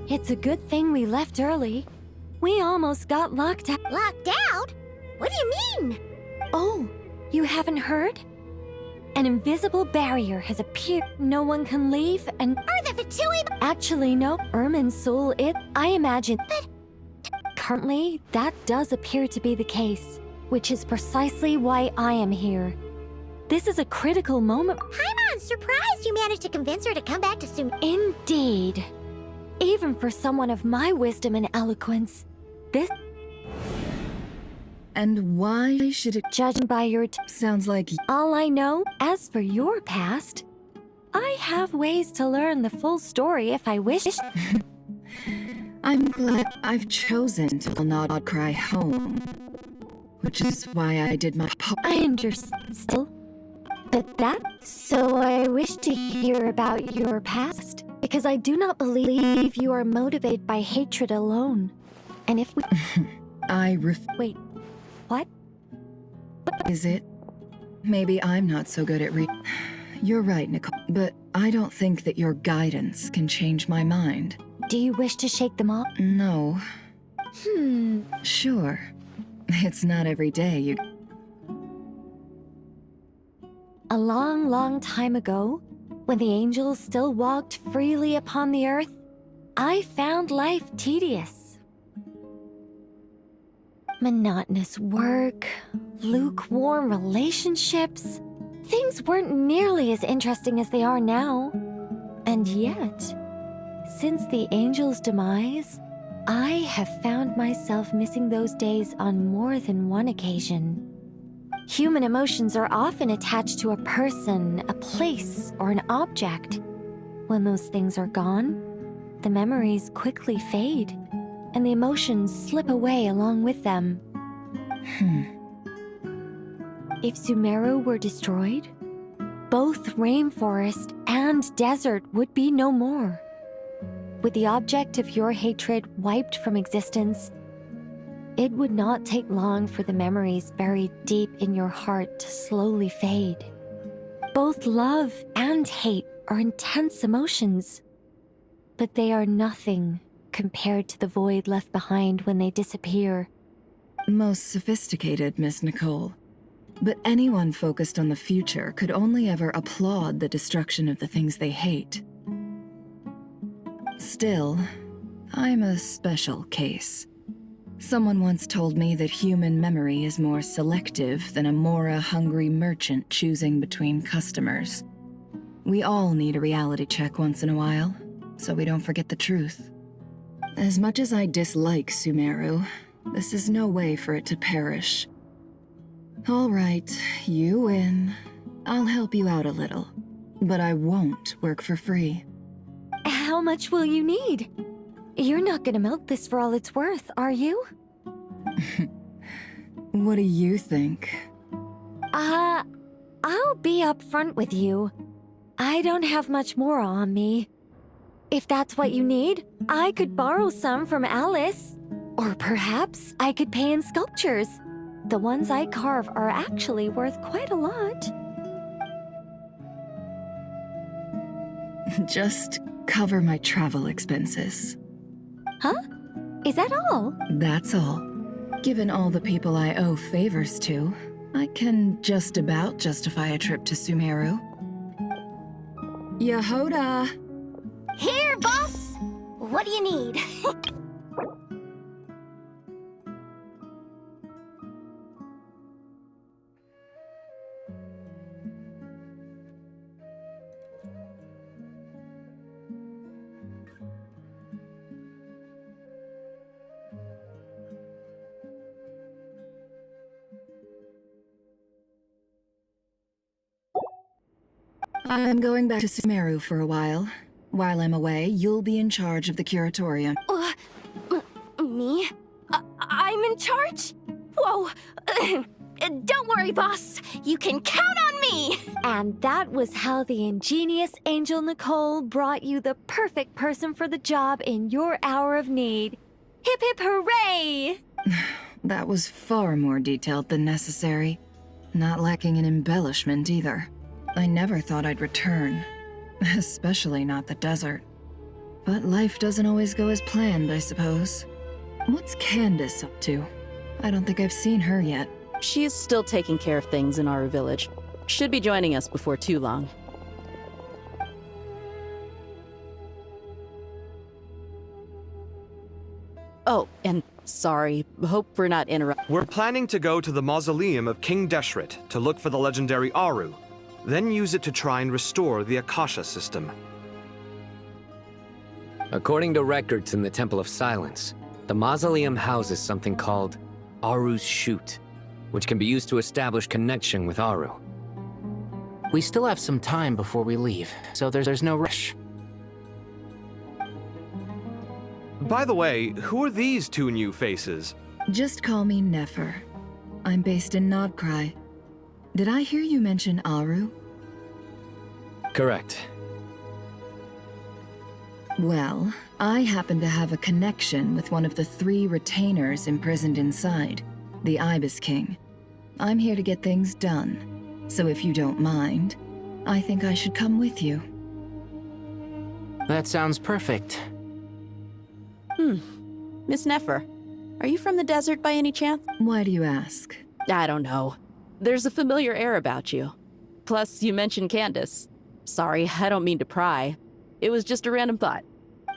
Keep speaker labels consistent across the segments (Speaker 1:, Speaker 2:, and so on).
Speaker 1: It's a good thing we left early. We almost got locked out.
Speaker 2: Locked out? What do you mean?
Speaker 1: Oh, you haven't heard? An invisible barrier has appeared. No one can leave, and
Speaker 2: Are the Fatui?
Speaker 1: actually, no. Ermin's soul, I imagine.
Speaker 2: But
Speaker 1: Currently, that does appear to be the case, which is precisely why I am here. This is a critical moment.
Speaker 2: I'm surprised you managed to convince her to come back to Sum.
Speaker 1: Indeed. Even for someone of my wisdom and eloquence, this,
Speaker 3: And why should it...
Speaker 1: judging by your
Speaker 3: Sounds like...
Speaker 1: all I know, as for your past, I have ways to learn the full story if I wish.
Speaker 3: I'm glad I've chosen to not cry home. Which is why I did my...
Speaker 1: I understand still. But so I wish to hear about your past, because I do not believe you are motivated by hatred alone. And if we... Wait, what?
Speaker 3: Is it? Maybe I'm not so good at You're right, Nicole. But I don't think that your guidance can change my mind.
Speaker 1: Do you wish to shake them off?
Speaker 3: No.
Speaker 1: Sure.
Speaker 3: It's not every day you...
Speaker 1: A long, long time ago, when the angels still walked freely upon the earth, I found life tedious. Monotonous work, lukewarm relationships. Things weren't nearly as interesting as they are now. And yet, since the angels' demise, I have found myself missing those days on more than one occasion. Human emotions are often attached to a person, a place, or an object. When those things are gone, the memories quickly fade, and the emotions slip away along with them. If Sumeru were destroyed, both rainforest and desert would be no more. With the object of your hatred wiped from existence, it would not take long for the memories buried deep in your heart to slowly fade. Both love and hate are intense emotions, but they are nothing compared to the void left behind when they disappear.
Speaker 3: Most sophisticated, Miss Nicole. But anyone focused on the future could only ever applaud the destruction of the things they hate. Still, I'm a special case. Someone once told me that human memory is more selective than a Mora-hungry merchant choosing between customers. We all need a reality check once in a while, so we don't forget the truth. As much as I dislike Sumeru, this is no way for it to perish. All right, you win. I'll help you out a little, but I won't work for free.
Speaker 1: How much will you need? You're not gonna milk this for all it's worth, are you?
Speaker 3: What do you think?
Speaker 1: I'll be upfront with you. I don't have much more on me. If that's what you need, I could borrow some from Alice. Or perhaps I could pay in sculptures. The ones I carve are actually worth quite a lot.
Speaker 3: Just cover my travel expenses.
Speaker 1: Huh? Is that all?
Speaker 3: That's all. Given all the people I owe favors to, I can just about justify a trip to Sumeru. Yehoda!
Speaker 2: Here, boss! What do you need?
Speaker 3: I'm going back to Sumeru for a while. While I'm away, you'll be in charge of the curatorium.
Speaker 2: Me? I'm in charge? Whoa! Don't worry, boss. You can count on me.
Speaker 1: And that was how the ingenious Angel Nicole brought you the perfect person for the job in your hour of need. Hip hip hooray!
Speaker 3: That was far more detailed than necessary. Not lacking in embellishment either. I never thought I'd return. Especially not the desert. But life doesn't always go as planned, I suppose. What's Candace up to? I don't think I've seen her yet.
Speaker 4: She is still taking care of things in our village. Should be joining us before too long. Oh, and sorry. Hope we're not interrupting.
Speaker 5: We're planning to go to the mausoleum of King Deshret to look for the legendary Aru, then use it to try and restore the Akasha system.
Speaker 6: According to records in the Temple of Silence, the mausoleum houses something called Aru's Chute, which can be used to establish connection with Aru.
Speaker 7: We still have some time before we leave, so there's no rush.
Speaker 5: By the way, who are these two new faces?
Speaker 3: Just call me Nefer. I'm based in Nodcry. Did I hear you mention Aru?
Speaker 6: Correct.
Speaker 3: Well, I happen to have a connection with one of the 3 retainers imprisoned inside, the Ibis King. I'm here to get things done, so if you don't mind, I think I should come with you.
Speaker 7: That sounds perfect.
Speaker 4: Miss Nefer, are you from the desert by any chance?
Speaker 3: Why do you ask?
Speaker 4: I don't know. There's a familiar air about you. Plus, you mentioned Candace. Sorry, I don't mean to pry. It was just a random thought.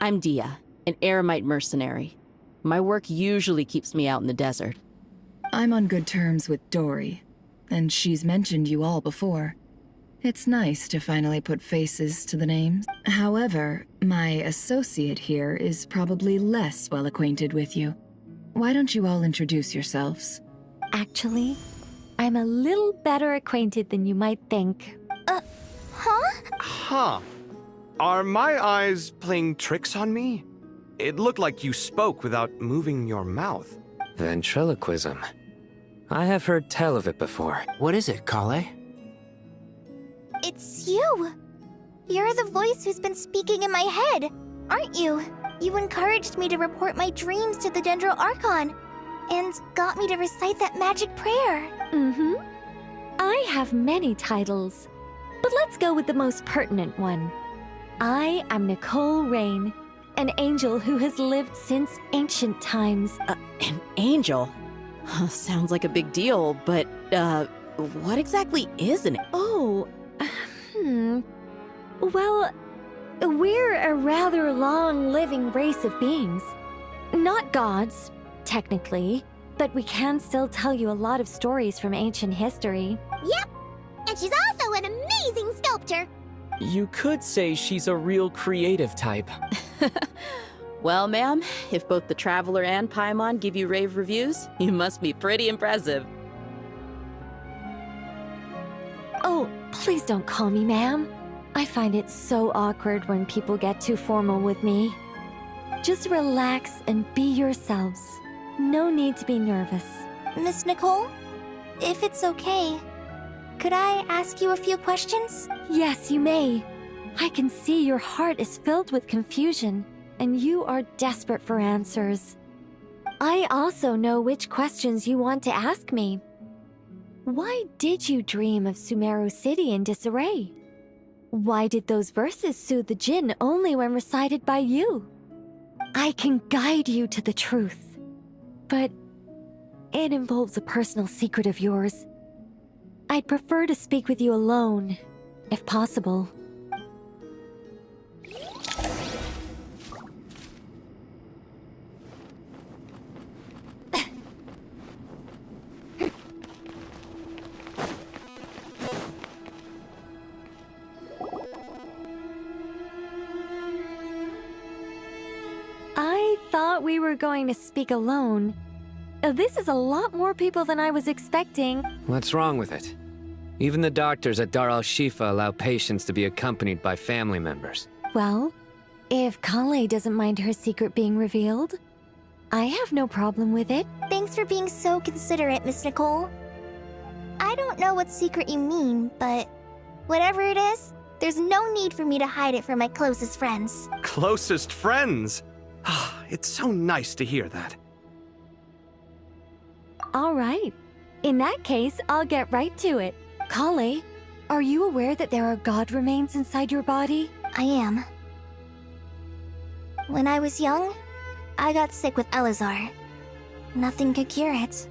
Speaker 4: I'm Dia, an Eremite mercenary. My work usually keeps me out in the desert.
Speaker 3: I'm on good terms with Dory, and she's mentioned you all before. It's nice to finally put faces to the names. However, my associate here is probably less well acquainted with you. Why don't you all introduce yourselves?
Speaker 1: Actually, I'm a little better acquainted than you might think.
Speaker 5: Huh. Are my eyes playing tricks on me? It looked like you spoke without moving your mouth.
Speaker 6: Ventriloquism. I have heard tell of it before.
Speaker 7: What is it, Kale?
Speaker 2: It's you. You're the voice who's been speaking in my head, aren't you? You encouraged me to report my dreams to the Dendro Archon, and got me to recite that magic prayer.
Speaker 1: Mm-hmm. I have many titles, but let's go with the most pertinent one. I am Nicole Rain, an angel who has lived since ancient times.
Speaker 4: An angel? Sounds like a big deal, but, what exactly is an...
Speaker 1: Oh, Well, we're a rather long-living race of beings. Not gods, technically, but we can still tell you a lot of stories from ancient history.
Speaker 2: Yep, and she's also an amazing sculptor.
Speaker 8: You could say she's a real creative type.
Speaker 4: Well, ma'am, if both the Traveler and Paimon give you rave reviews, you must be pretty impressive.
Speaker 1: Oh, please don't call me ma'am. I find it so awkward when people get too formal with me. Just relax and be yourselves. No need to be nervous.
Speaker 2: Miss Nicole, if it's okay, could I ask you a few questions?
Speaker 1: Yes, you may. I can see your heart is filled with confusion, and you are desperate for answers. I also know which questions you want to ask me. Why did you dream of Sumeru City in disarray? Why did those verses soothe the Jinn only when recited by you? I can guide you to the truth, but it involves a personal secret of yours. I'd prefer to speak with you alone, if possible. I thought we were going to speak alone. This is a lot more people than I was expecting.
Speaker 6: What's wrong with it? Even the doctors at Dar al-Shifa allow patients to be accompanied by family members.
Speaker 1: Well, if Kale doesn't mind her secret being revealed, I have no problem with it.
Speaker 2: Thanks for being so considerate, Miss Nicole. don't know what secret you mean, but whatever it is, there's no need for me to hide it from my closest friends.
Speaker 5: Closest friends? It's so nice to hear that.
Speaker 1: All right. In that case, I'll get right to it. Kale, are you aware that there are god remains inside your body?
Speaker 2: I am. When I was young, I got sick with Elazar. Nothing could cure it.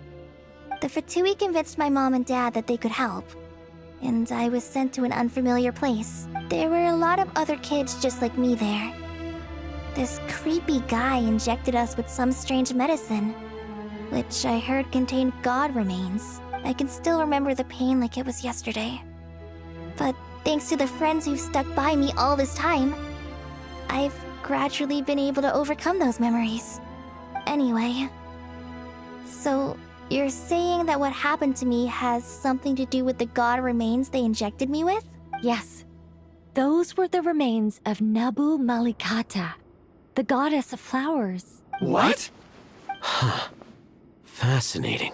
Speaker 2: The Fatui convinced my mom and dad that they could help, and I was sent to an unfamiliar place. There were a lot of other kids just like me there. This creepy guy injected us with some strange medicine, which I heard contained god remains. I can still remember the pain like it was yesterday. But thanks to the friends who've stuck by me all this time, I've gradually been able to overcome those memories. Anyway, so you're saying that what happened to me has something to do with the god remains they injected me with?
Speaker 1: Yes. Those were the remains of Nabu Malikata, the goddess of flowers.
Speaker 7: What? Huh. Fascinating.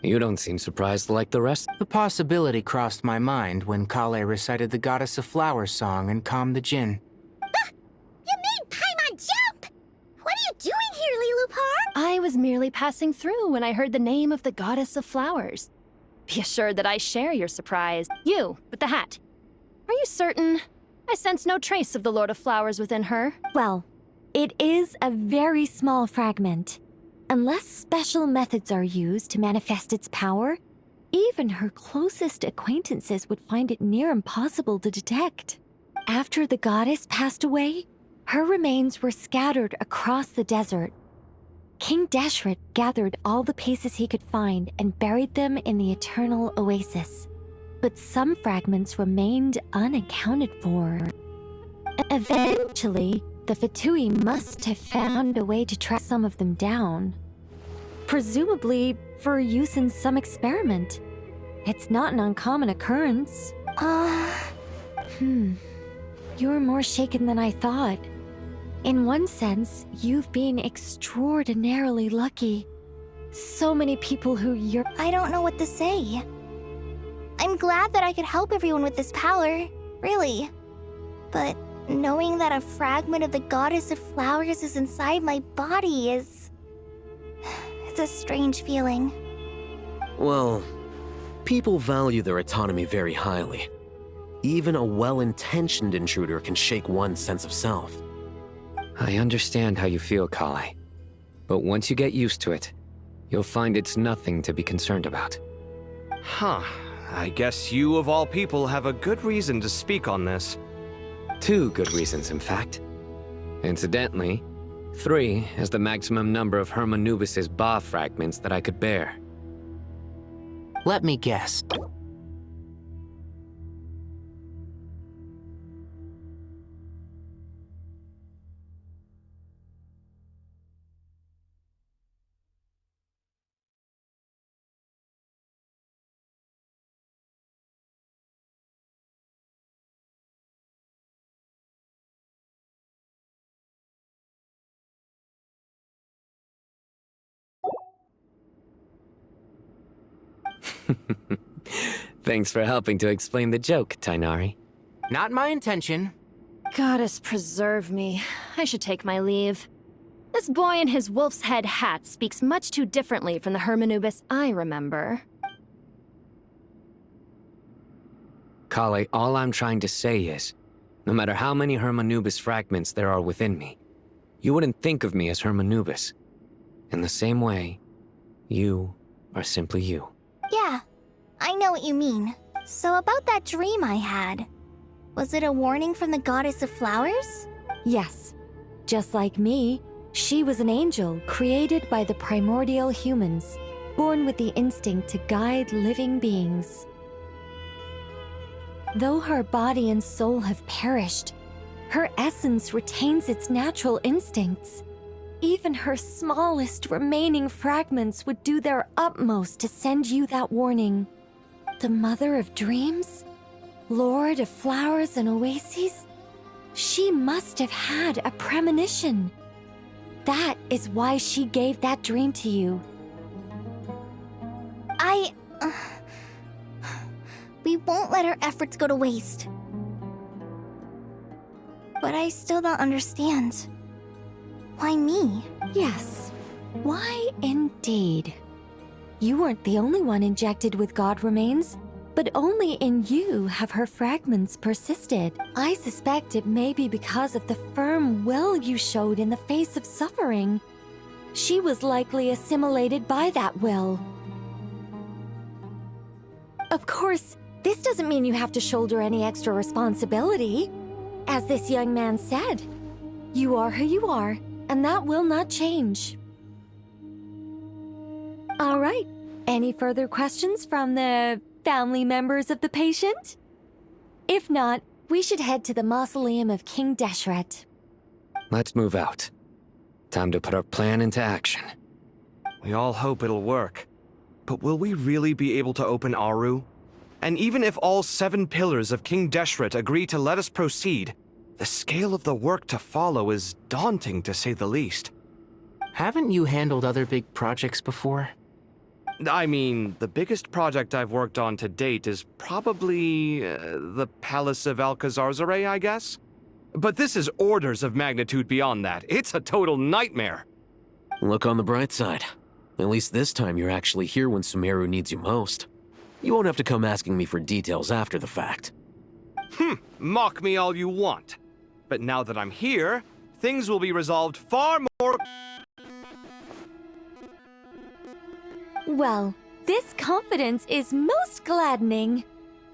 Speaker 6: You don't seem surprised like the rest.
Speaker 7: The possibility crossed my mind when Kale recited the Goddess of Flowers song and calmed the Jinn.
Speaker 2: You made Paimon jump! What are you doing here, Lilupar?
Speaker 9: I was merely passing through when I heard the name of the Goddess of Flowers. Be assured that I share your surprise. You, with the hat. Are you certain? I sense no trace of the Lord of Flowers within her.
Speaker 1: Well, it is a very small fragment. Unless special methods are used to manifest its power, even her closest acquaintances would find it near impossible to detect. After the goddess passed away, her remains were scattered across the desert. King Deshret gathered all the pieces he could find and buried them in the Eternal Oasis. But some fragments remained unaccounted for. Eventually, the Fatui must have found a way to track some of them down. Presumably for use in some experiment. It's not an uncommon occurrence. You're more shaken than I thought. In one sense, you've been extraordinarily lucky. So many people who you're...
Speaker 2: I don't know what to say. I'm glad that I could help everyone with this power, really. But knowing that a fragment of the Goddess of Flowers is inside my body is... It's a strange feeling.
Speaker 10: Well, people value their autonomy very highly. Even a well-intentioned intruder can shake one's sense of self.
Speaker 6: I understand how you feel, Kale. But once you get used to it, you'll find it's nothing to be concerned about.
Speaker 5: I guess you of all people have a good reason to speak on this.
Speaker 6: 2 good reasons, in fact. Incidentally, 3 is the maximum number of Hermanubis' Ba fragments that I could bear.
Speaker 7: Let me guess.
Speaker 6: Thanks for helping to explain the joke, Tighnari.
Speaker 7: Not my intention.
Speaker 9: Goddess preserve me. I should take my leave. This boy in his wolf's head hat speaks much too differently from the Hermanubis I remember.
Speaker 6: Kale, all I'm trying to say is, no matter how many Hermanubis fragments there are within me, you wouldn't think of me as Hermanubis. In the same way, you are simply you.
Speaker 2: Yeah, I know what you mean. So about that dream I had, was it a warning from the Goddess of Flowers?
Speaker 1: Yes. Just like me, she was an angel created by the primordial humans, born with the instinct to guide living beings. Though her body and soul have perished, her essence retains its natural instincts. Even her smallest remaining fragments would do their utmost to send you that warning. The Mother of Dreams? Lord of Flowers and Oases? She must have had a premonition. That is why she gave that dream to you.
Speaker 2: We won't let our efforts go to waste. But I still don't understand. Why me?
Speaker 1: Yes. Why indeed? You weren't the only one injected with God remains, but only in you have her fragments persisted. I suspect it may be because of the firm will you showed in the face of suffering. She was likely assimilated by that will. Of course, this doesn't mean you have to shoulder any extra responsibility. As this young man said, you are who you are, and that will not change. All right. Any further questions from the family members of the patient? If not, we should head to the mausoleum of King Deshret.
Speaker 6: Let's move out. Time to put our plan into action.
Speaker 5: We all hope it'll work. But will we really be able to open Aru? And even if all 7 pillars of King Deshret agree to let us proceed, the scale of the work to follow is daunting to say the least.
Speaker 7: Haven't you handled other big projects before?
Speaker 5: I mean, the biggest project I've worked on to date is probably the Palace of Alcazarzaray, I guess? But this is orders of magnitude beyond that. It's a total nightmare.
Speaker 10: Look on the bright side. At least this time you're actually here when Sumeru needs you most. You won't have to come asking me for details after the fact.
Speaker 5: Mock me all you want. But now that I'm here, things will be resolved far more...
Speaker 1: Well, this confidence is most gladdening.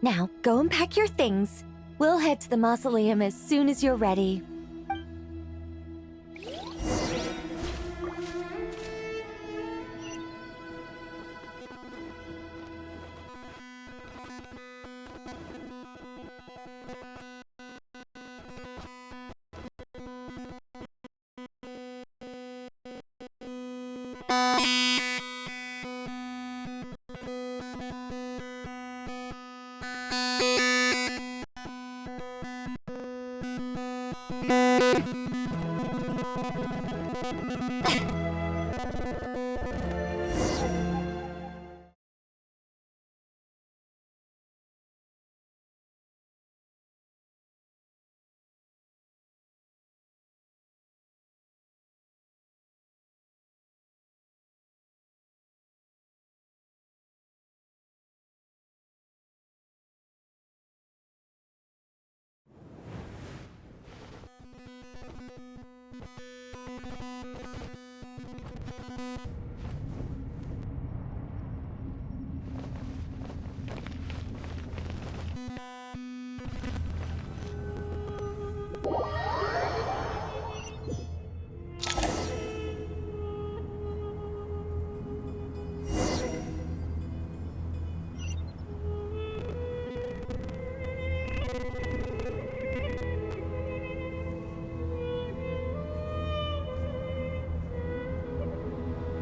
Speaker 1: Now, go and pack your things. We'll head to the mausoleum as soon as you're ready.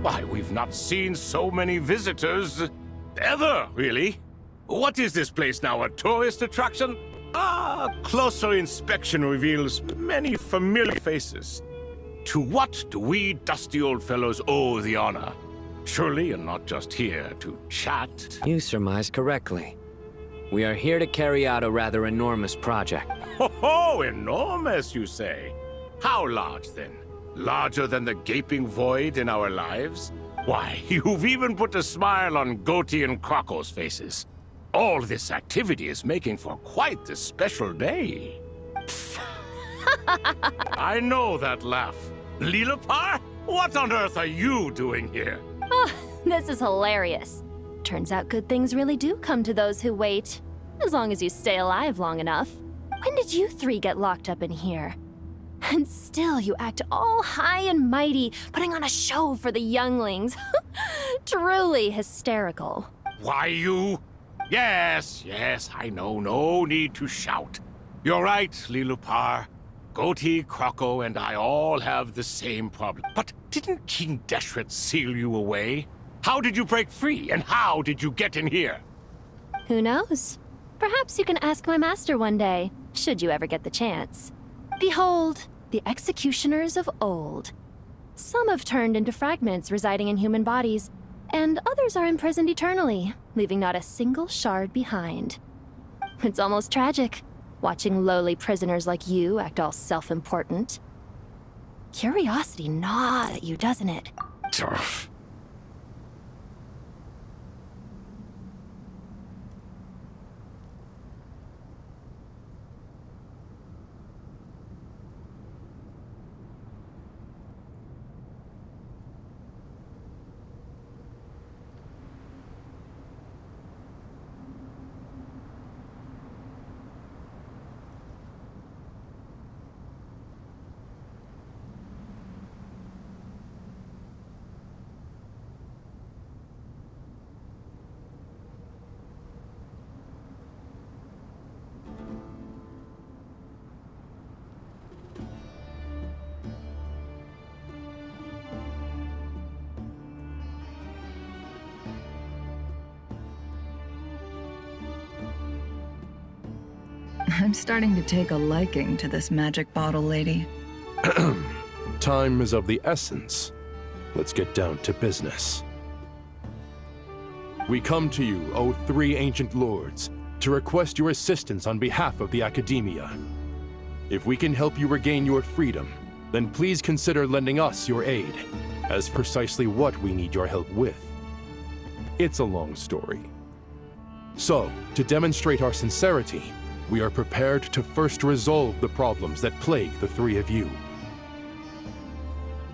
Speaker 11: Why, we've not seen so many visitors ever, really. What is this place now, a tourist attraction? Closer inspection reveals many familiar faces. To what do we dusty old fellows owe the honor? Surely you're not just here to chat.
Speaker 6: You surmised correctly. We are here to carry out a rather enormous project.
Speaker 11: Ho, enormous, you say? How large, then? Larger than the gaping void in our lives? Why, you've even put a smile on Goatee and Krako's faces. All this activity is making for quite the special day. I know that laugh. Lilipar? What on earth are you doing here?
Speaker 9: Oh, this is hilarious. Turns out good things really do come to those who wait. As long as you stay alive long enough. When did you 3 get locked up in here? And still you act all high and mighty, putting on a show for the younglings. Truly hysterical.
Speaker 11: Why, you... Yes, I know. No need to shout. You're right, Lilipar. Goatee, Krako, and I all have the same problem. But didn't King Deshret seal you away? How did you break free, and how did you get in here?
Speaker 9: Who knows? Perhaps you can ask my master one day, should you ever get the chance. Behold, the executioners of old. Some have turned into fragments residing in human bodies, and others are imprisoned eternally, leaving not a single shard behind. It's almost tragic, watching lowly prisoners like you act all self-important. Curiosity gnaws at you, doesn't it?
Speaker 3: I'm starting to take a liking to this magic bottle lady.
Speaker 12: Time is of the essence. Let's get down to business. We come to you, O three ancient lords, to request your assistance on behalf of the Academia. If we can help you regain your freedom, then please consider lending us your aid, as precisely what we need your help with. It's a long story. So, to demonstrate our sincerity, we are prepared to first resolve the problems that plague the three of you.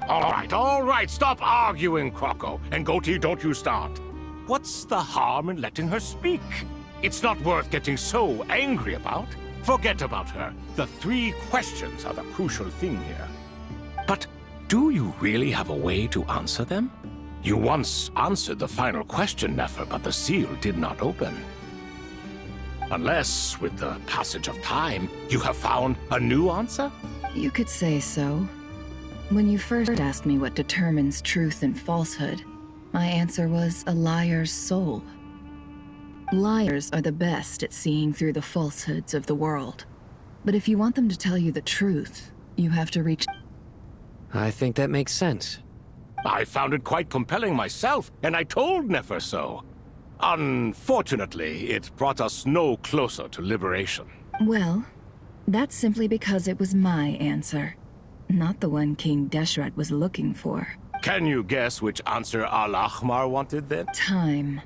Speaker 11: All right, stop arguing, Croco. And Goatee, don't you start. What's the harm in letting her speak? It's not worth getting so angry about. Forget about her. The three questions are the crucial thing here. But do you really have a way to answer them? You once answered the final question, Nefer, but the seal did not open. Unless, with the passage of time, you have found a new answer?
Speaker 3: You could say so. When you first asked me what determines truth and falsehood, my answer was a liar's soul. Liars are the best at seeing through the falsehoods of the world. But if you want them to tell you the truth, you have to reach...
Speaker 6: I think that makes sense.
Speaker 11: I found it quite compelling myself, and I told Nefer so. Unfortunately, it brought us no closer to liberation.
Speaker 3: Well, that's simply because it was my answer, not the one King Deshret was looking for.
Speaker 11: Can you guess which answer Al-Ahmar wanted then?
Speaker 3: Time.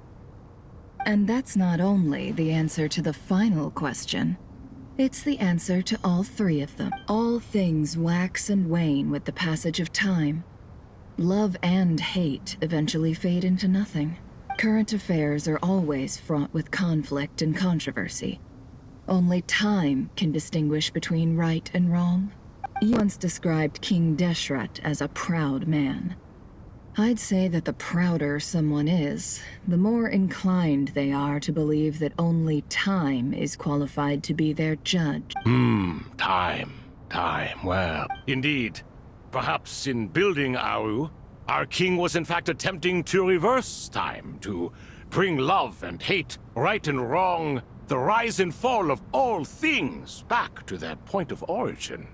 Speaker 3: And that's not only the answer to the final question. It's the answer to all three of them. All things wax and wane with the passage of time. Love and hate eventually fade into nothing. Current affairs are always fraught with conflict and controversy. Only time can distinguish between right and wrong. You once described King Deshret as a proud man. I'd say that the prouder someone is, the more inclined they are to believe that only time is qualified to be their judge.
Speaker 11: Time. Well, indeed. Perhaps in building Aru, our king was in fact attempting to reverse time, to bring love and hate, right and wrong, the rise and fall of all things back to their point of origin.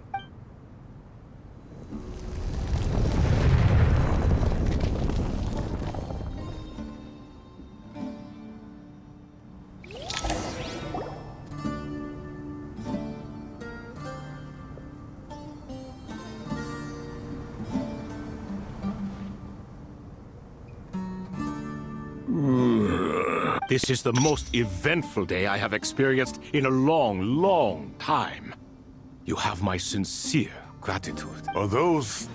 Speaker 11: This is the most eventful day I have experienced in a long time. You have my sincere gratitude.
Speaker 13: Are those...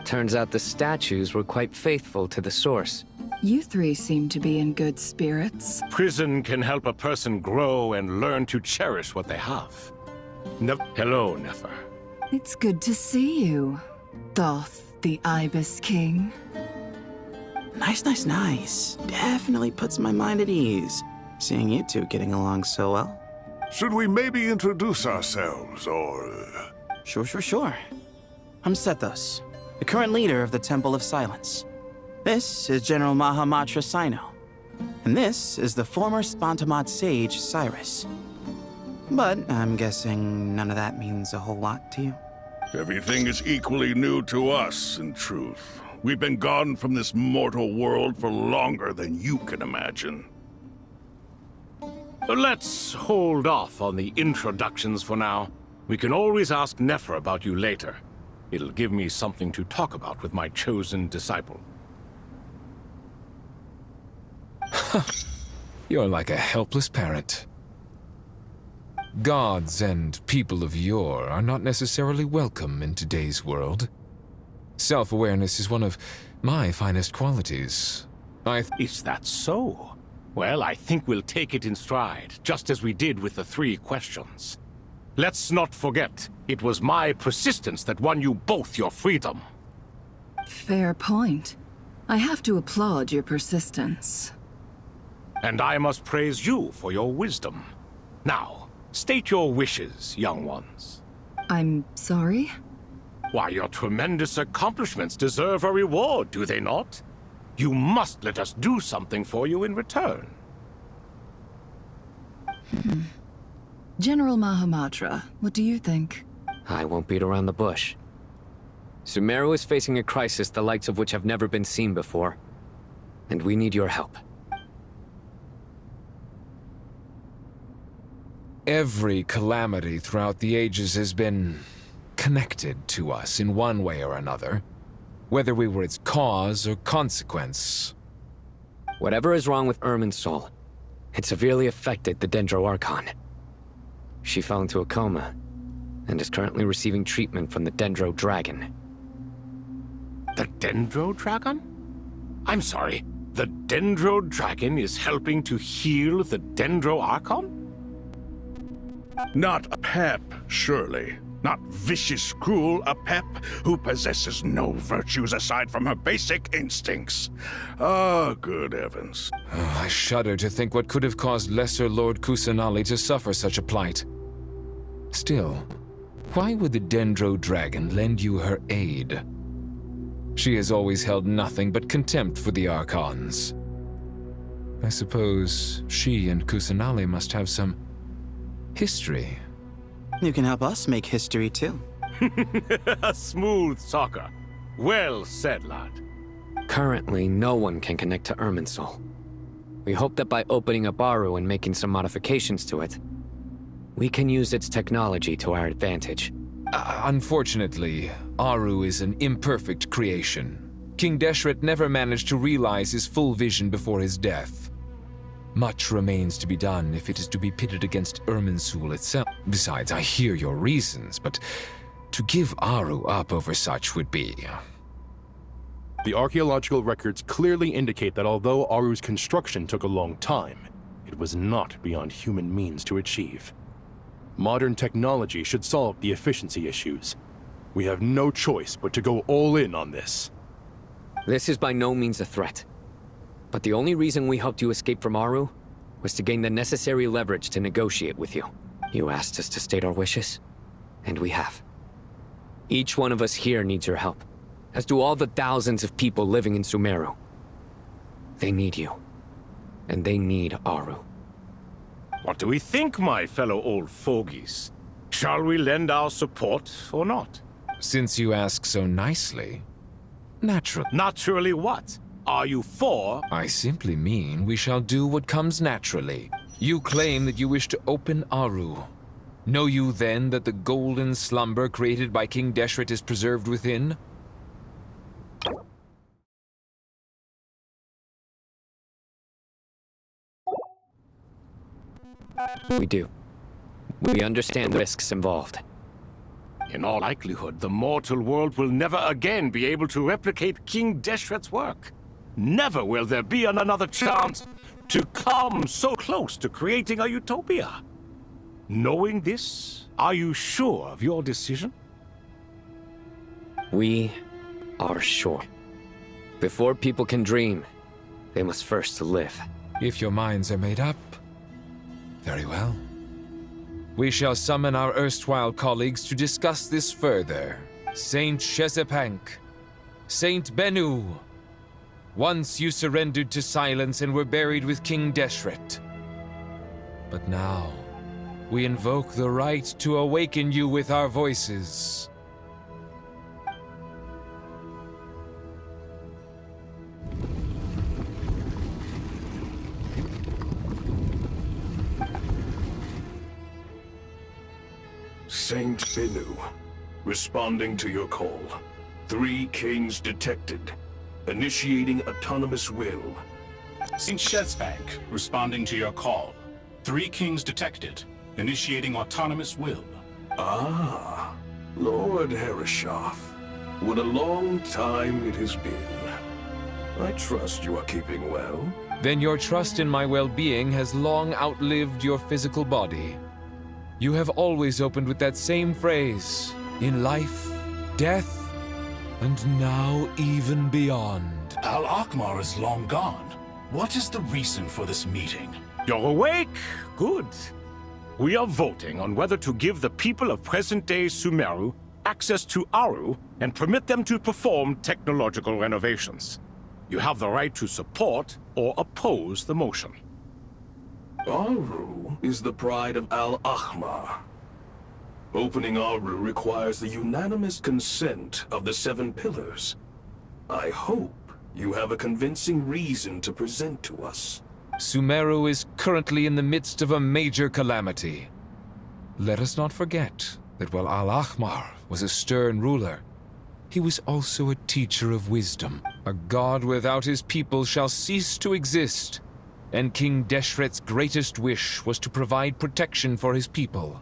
Speaker 6: Turns out the statues were quite faithful to the source.
Speaker 3: You three seem to be in good spirits.
Speaker 11: Prison can help a person grow and learn to cherish what they have. Hello, Nefer.
Speaker 3: It's good to see you, Thoth, the Ibis King.
Speaker 14: Nice. Definitely puts my mind at ease, seeing you two getting along so well.
Speaker 13: Should we maybe introduce ourselves, or...
Speaker 14: Sure. I'm Sethos, the current leader of the Temple of Silence. This is General Mahamatra Sino, and this is the former Spantamat sage, Cyrus. But I'm guessing none of that means a whole lot to you.
Speaker 13: Everything is equally new to us, in truth. We've been gone from this mortal world for longer than you can imagine.
Speaker 11: Let's hold off on the introductions for now. We can always ask Nefer about you later. It'll give me something to talk about with my chosen disciple.
Speaker 15: You're like a helpless parent. Gods and people of yore are not necessarily welcome in today's world. Self-awareness is one of my finest qualities.
Speaker 11: Is that so? Well, I think we'll take it in stride, just as we did with the 3 questions. Let's not forget, it was my persistence that won you both your freedom.
Speaker 3: Fair point. I have to applaud your persistence.
Speaker 11: And I must praise you for your wisdom. Now, state your wishes, young ones.
Speaker 3: I'm sorry?
Speaker 11: Why, your tremendous accomplishments deserve a reward, do they not? You must let us do something for you in return.
Speaker 3: General Mahamatra, what do you think?
Speaker 6: I won't beat around the bush. Sumeru is facing a crisis the likes of which have never been seen before. And we need your help.
Speaker 15: Every calamity throughout the ages has been connected to us in one way or another, whether we were its cause or consequence.
Speaker 6: Whatever is wrong with Irminsul, it severely affected the Dendro Archon. She fell into a coma and is currently receiving treatment from the Dendro Dragon.
Speaker 11: The Dendro Dragon? I'm sorry, the Dendro Dragon is helping to heal the Dendro Archon?
Speaker 13: Not a pep, surely. Not vicious, cruel a pep who possesses no virtues aside from her basic instincts. Ah, good heavens.
Speaker 15: Oh, I shudder to think what could have caused Lesser Lord Kusanali to suffer such a plight. Still, why would the Dendro Dragon lend you her aid? She has always held nothing but contempt for the Archons. I suppose she and Kusanali must have some history.
Speaker 14: You can help us make history too.
Speaker 11: A smooth talker. Well said, lad.
Speaker 6: Currently, no one can connect to Irminsul. We hope that by opening up Aru and making some modifications to it, we can use its technology to our advantage.
Speaker 15: Unfortunately, Aru is an imperfect creation. King Deshret never managed to realize his full vision before his death. Much remains to be done if it is to be pitted against Irminsul itself. Besides, I hear your reasons, but to give Aru up over such would be...
Speaker 12: The archaeological records clearly indicate that although Aru's construction took a long time, it was not beyond human means to achieve. Modern technology should solve the efficiency issues. We have no choice but to go all in on this.
Speaker 6: This is by no means a threat. But the only reason we helped you escape from Aru was to gain the necessary leverage to negotiate with you. You asked us to state our wishes, and we have. Each one of us here needs your help, as do all the thousands of people living in Sumeru. They need you, and they need Aru.
Speaker 11: What do we think, my fellow old fogies? Shall we lend our support or not?
Speaker 15: Since you ask so nicely, naturally.
Speaker 11: Naturally what? Are you for?
Speaker 15: I simply mean we shall do what comes naturally. You claim that you wish to open Aru. Know you then that the golden slumber created by King Deshret is preserved within?
Speaker 6: We do. We understand the risks involved.
Speaker 11: In all likelihood, the mortal world will never again be able to replicate King Deshret's work. Never will there be another chance to come so close to creating a utopia. Knowing this, are you sure of your decision?
Speaker 6: We are sure. Before people can dream, they must first live.
Speaker 15: If your minds are made up, very well. We shall summon our erstwhile colleagues to discuss this further. Saint Shezepank, Saint Bennu. Once you surrendered to silence and were buried with King Deshret. But now, we invoke the right to awaken you with our voices.
Speaker 13: Saint Binu, responding to your call. 3 kings detected. Initiating autonomous will.
Speaker 16: Saint Shezbank, responding to your call. 3 kings detected. Initiating autonomous will.
Speaker 13: Ah, Lord Herreshoff. What a long time it has been. I trust you are keeping well.
Speaker 15: Then your trust in my well-being has long outlived your physical body. You have always opened with that same phrase, in life, death, and now even beyond.
Speaker 16: Al-Akhmar is long gone. What is the reason for this meeting?
Speaker 11: You're awake? Good. We are voting on whether to give the people of present-day Sumeru access to Aru and permit them to perform technological renovations. You have the right to support or oppose the motion.
Speaker 13: Aru is the pride of Al-Akhmar. Opening Aru requires the unanimous consent of the 7 pillars. I hope you have a convincing reason to present to us.
Speaker 15: Sumeru is currently in the midst of a major calamity. Let us not forget that while Al-Akhmar was a stern ruler, he was also a teacher of wisdom. A god without his people shall cease to exist, and King Deshret's greatest wish was to provide protection for his people.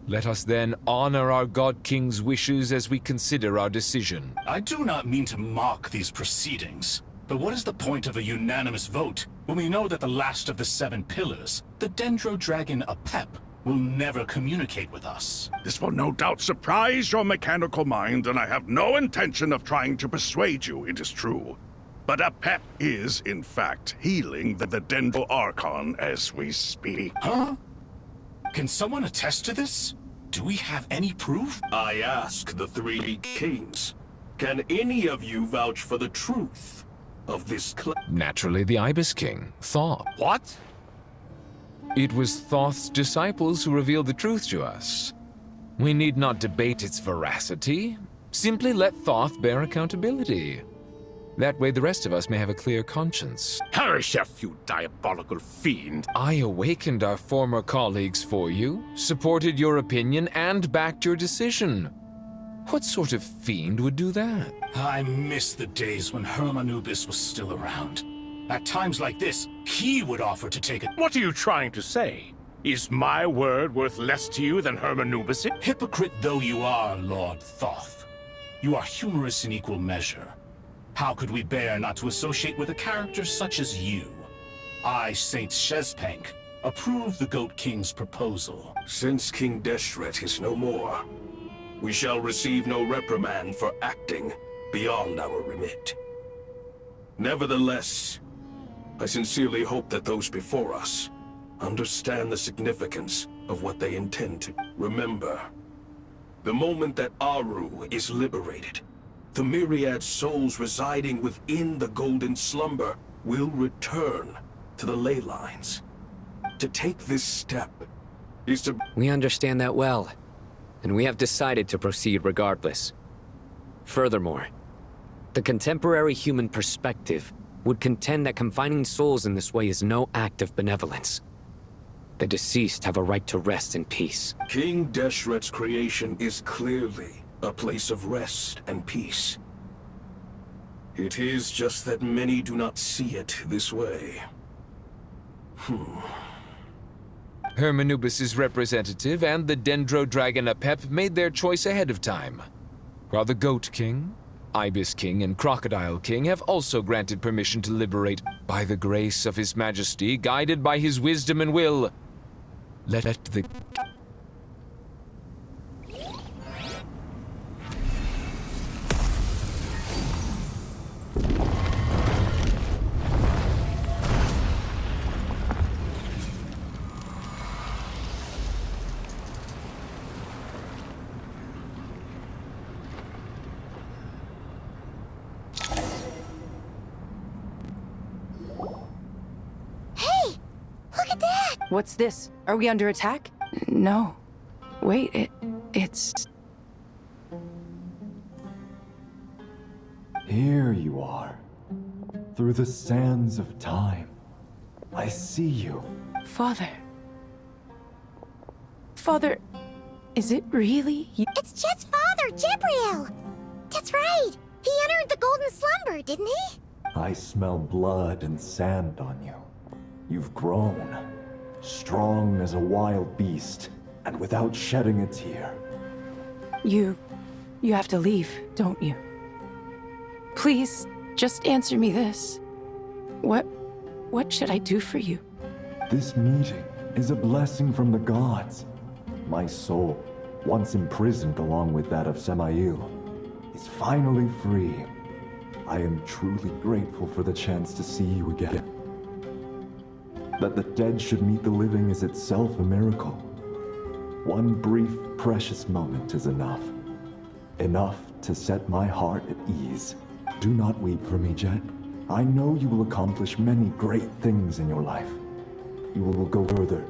Speaker 15: Let us then honor our God King's wishes as we consider our decision.
Speaker 16: I do not mean to mock these proceedings, but what is the point of a unanimous vote when we know that the last of the 7 pillars, the Dendro Dragon Apep, will never communicate with us?
Speaker 13: This will no doubt surprise your mechanical mind, and I have no intention of trying to persuade you it is true. But Apep is, in fact, healing the Dendro Archon as we speak.
Speaker 16: Huh? Can someone attest to this? Do we have any proof?
Speaker 13: I ask the 3 kings. Can any of you vouch for the truth of this claim?
Speaker 15: Naturally, the Ibis King, Thoth.
Speaker 11: What?
Speaker 15: It was Thoth's disciples who revealed the truth to us. We need not debate its veracity. Simply let Thoth bear accountability. That way the rest of us may have a clear conscience.
Speaker 11: Herreshoff, you diabolical fiend!
Speaker 15: I awakened our former colleagues for you, supported your opinion, and backed your decision. What sort of fiend would do that?
Speaker 16: I miss the days when Hermanubis was still around. At times like this, he would offer to take it.
Speaker 11: What are you trying to say? Is my word worth less to you than Hermanubis?
Speaker 16: Hypocrite though you are, Lord Thoth, you are humorous in equal measure. How could we bear not to associate with a character such as you? I, Saint Shezbank, approve the Goat King's proposal.
Speaker 13: Since King Deshret is no more, we shall receive no reprimand for acting beyond our remit. Nevertheless, I sincerely hope that those before us understand the significance of what they intend to. Remember, the moment that Aru is liberated, the myriad souls residing within the Golden Slumber will return to the ley lines. To take this step is to...
Speaker 6: We understand that well, and we have decided to proceed regardless. Furthermore, the contemporary human perspective would contend that confining souls in this way is no act of benevolence. The deceased have a right to rest in peace.
Speaker 13: King Deshret's creation is clearly a place of rest and peace. It is just that many do not see it this way.
Speaker 15: Hermanubis' representative and the Dendro Dragon Apep made their choice ahead of time, while the Goat King, Ibis King, and Crocodile King have also granted permission to liberate by the grace of His Majesty, guided by his wisdom and will. Let the...
Speaker 17: What's this? Are we under attack?
Speaker 18: No. Wait, it's...
Speaker 19: Here you are. Through the sands of time. I see you.
Speaker 17: Father. Father,
Speaker 18: Is it really you?
Speaker 2: It's Jed's father, Jibriel! That's right! He entered the golden slumber, didn't he?
Speaker 19: I smell blood and sand on you. You've grown, strong as a wild beast, and without shedding a tear.
Speaker 18: You have to leave, don't you? Please, just answer me this. What should I do for you?
Speaker 19: This meeting is a blessing from the gods. My soul, once imprisoned along with that of Samael, is finally free. I am truly grateful for the chance to see you again. That the dead should meet the living is itself a miracle. One brief, precious moment is enough. Enough to set my heart at ease. Do not weep for me, Jed. I know you will accomplish many great things in your life. You will go further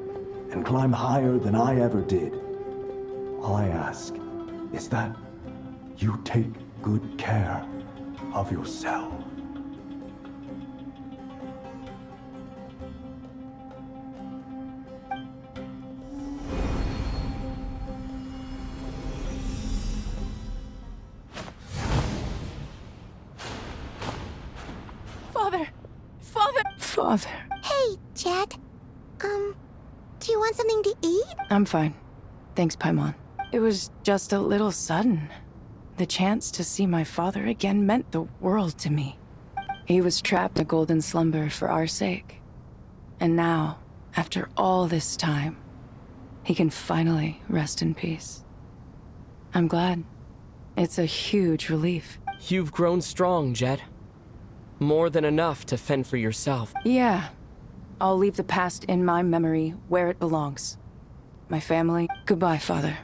Speaker 19: and climb higher than I ever did. All I ask is that you take good care of yourself.
Speaker 18: Father.
Speaker 2: Hey, Jed. Do you want something to eat?
Speaker 18: I'm fine. Thanks, Paimon. It was just a little sudden. The chance to see my father again meant the world to me. He was trapped in a golden slumber for our sake. And now, after all this time, he can finally rest in peace. I'm glad. It's a huge relief.
Speaker 8: You've grown strong, Jed. More than enough to fend for yourself.
Speaker 18: Yeah. I'll leave the past in my memory where it belongs. My family. Goodbye, Father.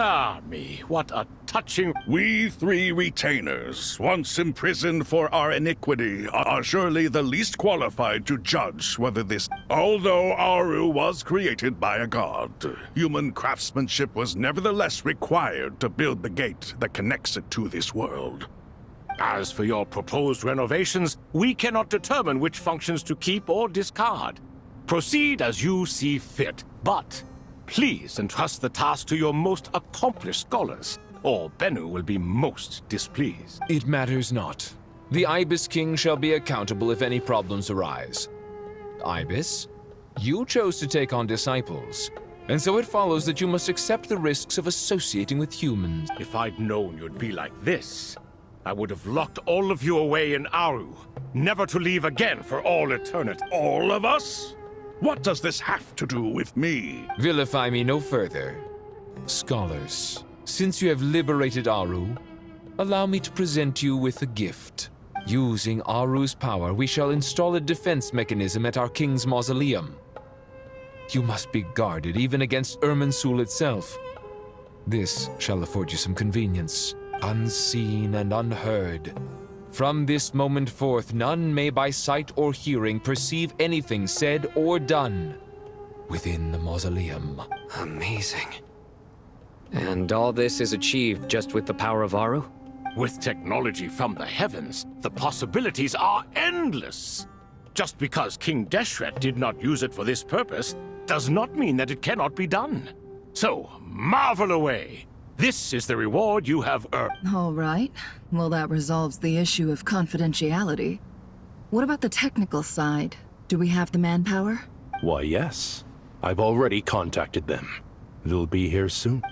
Speaker 11: Ah, me, what a touching...
Speaker 20: We three retainers, once imprisoned for our iniquity, are surely the least qualified to judge whether this... Although Aru was created by a god, human craftsmanship was nevertheless required to build the gate that connects it to this world.
Speaker 11: As for your proposed renovations, we cannot determine which functions to keep or discard. Proceed as you see fit, but... please entrust the task to your most accomplished scholars, or Bennu will be most displeased.
Speaker 15: It matters not. The Ibis King shall be accountable if any problems arise. Ibis, you chose to take on disciples, and so it follows that you must accept the risks of associating with humans.
Speaker 11: If I'd known you'd be like this, I would have locked all of you away in Aru, never to leave again for all eternity.
Speaker 20: All of us? What does this have to do with me?
Speaker 15: Vilify me no further. Scholars, since you have liberated Aru, allow me to present you with a gift. Using Aru's power, we shall install a defense mechanism at our king's mausoleum. You must be guarded even against Irminsul itself. This shall afford you some convenience, unseen and unheard. From this moment forth, none may by sight or hearing perceive anything said or done within the mausoleum.
Speaker 6: Amazing. And all this is achieved just with the power of Aru?
Speaker 11: With technology from the heavens, the possibilities are endless. Just because King Deshret did not use it for this purpose does not mean that it cannot be done. So, marvel away. This is the reward you have earned.
Speaker 3: All right. Well, that resolves the issue of confidentiality. What about the technical side? Do we have the manpower?
Speaker 12: Why, yes. I've already contacted them. They'll be here soon.